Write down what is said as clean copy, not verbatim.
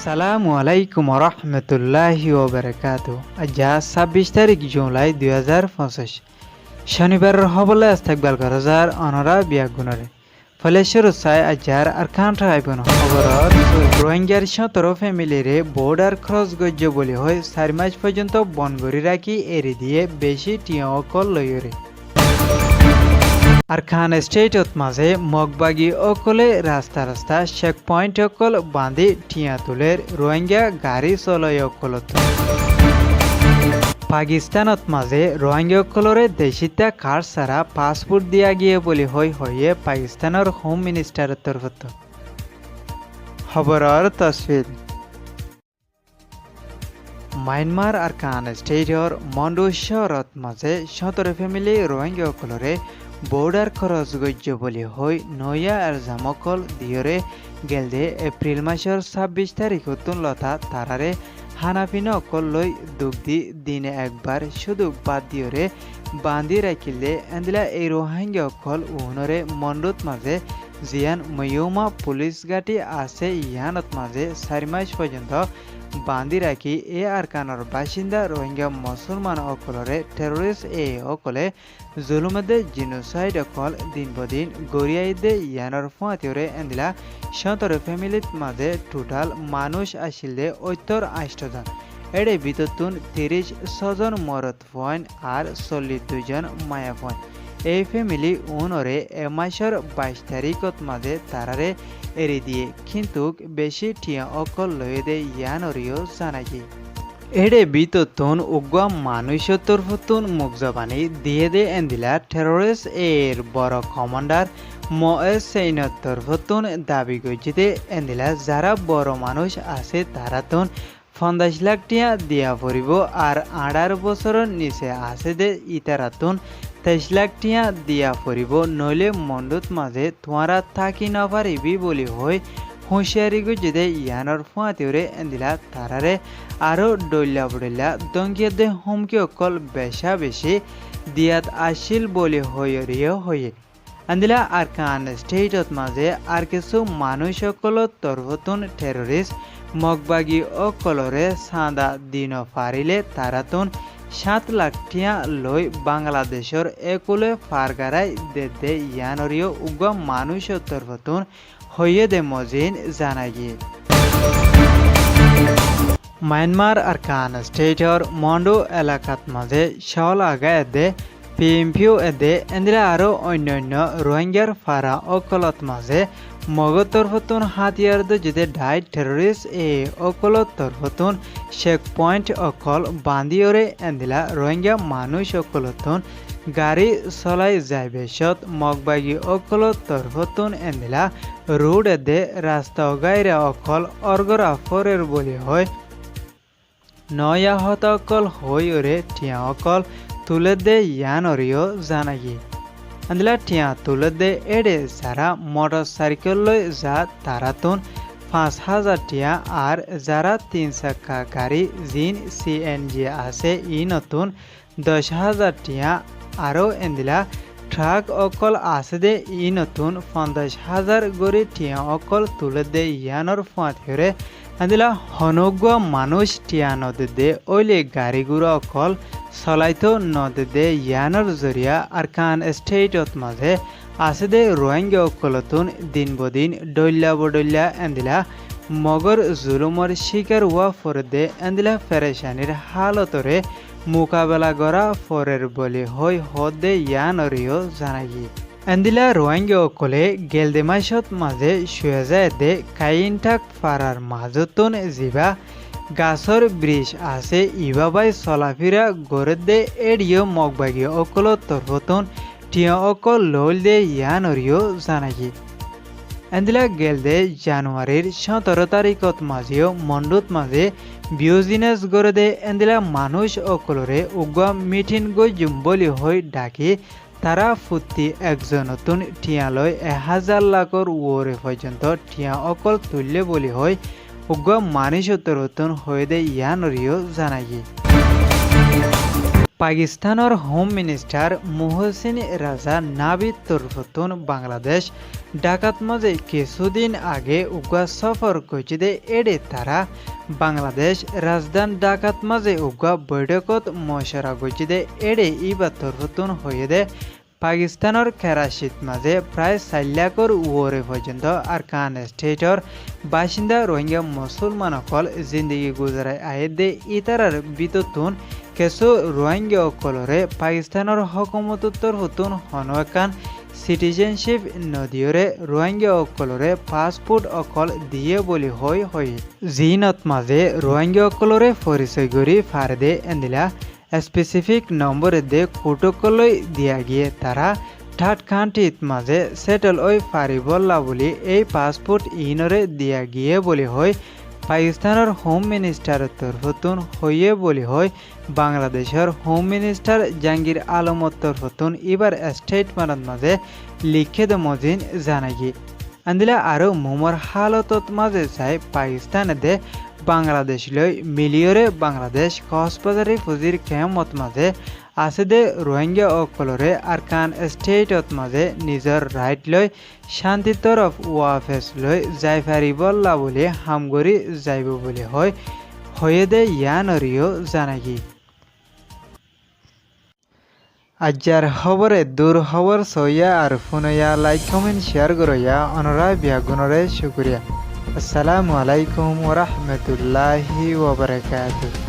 আসসালামু আলাইকুম রহমতুল্লাহি ওবারাকাতু। আজ ২৬ তারিখ জুলাই ২০২৫ শনিবার হবলে ইস্তেকবাল গরজার অনরা বিয়াগুনরে ফলেশ্বর সাই আজার আরকান ট্রাইবন খবরর রোহিঙ্গার ১৭ ফ্যামিলিরে বর্ডার ক্রস গজ্য বলি হয় ৪ মাস পর্যন্ত বনগরি রাখি এরি দিয়ে বেশি টিয়া অকল লয়রে আরখান স্টেটত মাঝে মগবাগি অকলে রাস্তা চেক পয়েন্ট অকল বাঁধি টিয়া তুলের রোহিঙ্গা গাড়ি চলয় অকলত পাকিস্তানত মাঝে রোহিঙ্গা অকলরে দেশিতা কার্ড ছাড়া পাসপোর্ট দিয়া গিয়ে বলি হয়ে পাকিস্তানের হোম মিনিস্টারের তরফত খবরের তসবির মায়ানমার আরকান স্টেটর মন্ডু শহরত মাঝে ১৭ ফ্যামিলি রোহিঙ্গা অকলরে বর্ডার খরচ গজ্য বলি হই নয়া আর জামকল দিয়রে গেলদে এপ্রিল মাসের ২৬ তারিখ লতা তারারে হানাফিনা অকল লই দুগ্ধি দিনে একবার শুধু বাদ দিয়রে বান্ধি রাখিলে এন্দিলা এই রোহিঙ্গা অকল উহনরে মন্ডুত মাঝে জিয়ান ময়ুমা পুলিশ গাটি আছে ইয়ানত মাঝে ৪ মাস পর্যন্ত বান্ধি রাখি এ আরকানর বাসিন্দা রোহিঙ্গা মুসলমান অকলরে টেরোরিস্ট অকলে জুলুমদে জিনোসাইড অকল দিন বদিন গড়িয়াইদে ইয়ানর ফুয়াতিওরে এন্দিলা ১৭ ফ্যামিলিত মাঝে টোটাল মানুষ আসিলে ৮৮ জন এড়ে বিততুন ৩৬ জন মরদ ফয়েন আর ৪২ জন মায়া ফয়েন এই ফ্যামিলি উনরে এ মাসের ২২ তারিখত মাঝে তারারে এরি দিয়ে কিন্তু বেশি টিয়া অকল লয়ে দে ইয়ানরিও জানাই এড়ে বিততুন উগ্র মানুষের তরফতুন মুখজবানি দিয়ে দে এন্দিলা টেরোরিস্ট এর বড় কমান্ডার ময়েসেইনের তরফতুন দাবি করছে এন্দিলা যারা বড় মানুষ আছে তারা তুন ৫০ লাখ টিয়া দিয়া পড়িব আর ১৮ বছরের নিচে আছে দে ইতারাতুন ২৩ লাখ টিয়া দিয়া পড়িব নইলে মন্ডুত মাঝে তোমরা থাকি না পারিবি বলি হয় হুঁশিয়ারি গুজে ইয়ানর ফুয়াতিওরে এন্দিলা তারারে আরো ডইলা বডইলা দঙ্গিয়া দে হুমকি অকল বেশা বেশি দিয়াত আসিল বলি হয়ে আন্দিলা আরকান স্টেটত মাঝে আর কিছু মানুষ অকলত তরফতুন টেরোরিস্ট মগবাগি অকলরে সাদা দিন ফারিলে তারাতুন ৭ লাখ টিয়া লই বাংলাদেশের একুলে ফারগারাই দে ইয়ানরিও উগ্র মানুষের তরফতুন হইয়ে দে মজিন জানাই গিয়ে মায়ানমার আরকান স্টেটর মন্ডু এলাকাত মাঝে শাওল আগা এদে পিএমপিও এদে এন্দিরা আরো অন্যান্য রোহিঙ্গার ফারা অকলত মাঝে মগত তরফতুন হাতিয়ার যদি ডাই টেরোরিস্ট অকলত তরফতুন চেক পয়েন্ট অকল বান্দিওরে এন্দিলা রোহিঙ্গা মানুষ অকলতুন গাড়ি চলাই যায় বেশত মগবাগি অকলত তরফতুন এন্দিলা রোড এদে রাস্তা গাইরা অকল অর্গরা ফরের বলি হয় নয়া হত অকল হইরে টিয়া অকল তুলে দে ইয়ানরিও জানাগি আন্দিলা টিয়া তুলে দে এড়ে যারা মোটর সাইকেল লই যা তারাতুন ৫,০০০ টিয়া আর যারা ৩ চাকা গাড়ি জিন সিএনজি আছে ই নতুন ১০,০০০ টিয়া আরও এন্দিলা ট্রাক অকল আছে দে ই নতুন ৫০,০০০ গড়ি টিয়া অকল তুলে দে ইয়ানর ফুয়াতিওরে আন্দিলা হনগ্য মানুষ টিয়া নদী দে ওইলে গাড়িগুলো অকল চলাইতো নদী দে ইয়ানর জরিয়া আরকান স্টেটত মাঝে আছে দে রোহিঙ্গা অকলতুন দিন বদিন ডইল্লা বডইল্লা এন্দিলা মগর জুলুমর শিকার হওয়া ফরে দে এন্দিলা ফেরেশানির হালতরে মোকাবেলা করা ফরের বলি হই হদে ইয়ানরিও জানাই এন্দিলা রোহিঙ্গা অকলে গেলদে মাসত মাঝে শুয়ে যায় দে কাইনটাক ফারার মাজতুন জিবা গাছর ব্রিজ আছে ইবাবাই চলাফিরা গড়ে দে এড়িও মগবাগি অকল তরফতুন টিয়া অকল লইল দে ইয়ানরিও জানাই এন্দিলা গেলদে জানুয়ারির ১৭ তারিখত মাঝেও মন্ডুত মাঝে বিউজিনেস গড়ে দে এন্দিলা মানুষ অকলরে উগ্র মিটিং গজুম বলি হই ডাকি তারা ফুটি একজন নতুন টিয়া লয় ১,০০০ লাখর ওরে পর্যন্ত টিয়া অকল তুললে বলি হয় উগ্র মানুষ তরতুন হয়ে দে ইয়ানরিও জানাই পাকিস্তানৰ হোম মিনিষ্টাৰ মোহসিন রাজা নাবিদ তরফতুন বাংলাদেশ ঢাকাত মাঝে কিছুদিন আগে উগা সফর করছে এড়ে তারা বাংলাদেশ রাজধানী ঢাকাত মাঝে উগা বৈঠকত মশরা করছে এড়ে ইবা তরফতুন হয়ে দে পাকিস্তানের কেরাচিত মাঝে প্রায় 4 লাখর ওরে পর্যন্ত আরকান স্টেটর বাসিন্দা রোহিঙ্গা মুসলমানসকল জিন্দগি গুজারাই আহে দে ইতারার বিততুন কিছু রোহিঙ্গা অকলরে পাকিস্তানের হকুমতর তরফতুন হনকান সিটিজেনশিপ নদীয়রে রোহিঙ্গা অকলরে পাসপোর্ট অকল দিয়ে বলি হয় জিনত মাঝে রোহিঙ্গা অকলরে পরিচয় করি ফারদে এন্দিলা স্পেসিফিক নম্বরে দে কুটকলৈ দিয়া গিয়ে তারা থার্ড কান্ট্রিত মাঝে সেটেল ওই ফারিবল্লা বলি এই পাসপোর্ট ইনরে দিয়া গিয়ে বলি হয় পাকিস্তানের হোম মিনিস্টারের তরফতুন হইয়ে বলি হয় বাংলাদেশের হোম মিনিস্টার জাহাঙ্গীর আলমর তরফতুন এবার স্টেটমেন্টের মাঝে লিখে দে মজিন জানাগি আন্দিলা আরো মোমর হালতত মাঝে চাই পাকিস্তানে দে বাংলাদেশ লই মিলিয়রে বাংলাদেশ কক্সবাজারে ফুজির কেমত মাঝে আছে দে রোহিঙ্গা অকলরে আরকান স্টেটত মাঝে নিজের রাইট লই শান্তি তরফ ওয়াফেস লই যাই ফারিবল্লা বলে হামগরি যাইব বলে হয়ে দে ইয়ানরিও জানাগি আজ্জার খবরে দূর খবর সইয়া আর ফোনয়া লাইক কমেন্ট শেয়ার করইয়া অনরা বিয়াগুনরে শুক্রিয়া আসসালামু আলাইকুম ওয়া রাহমাতুল্লাহি ওয়া বারাকাতুহু।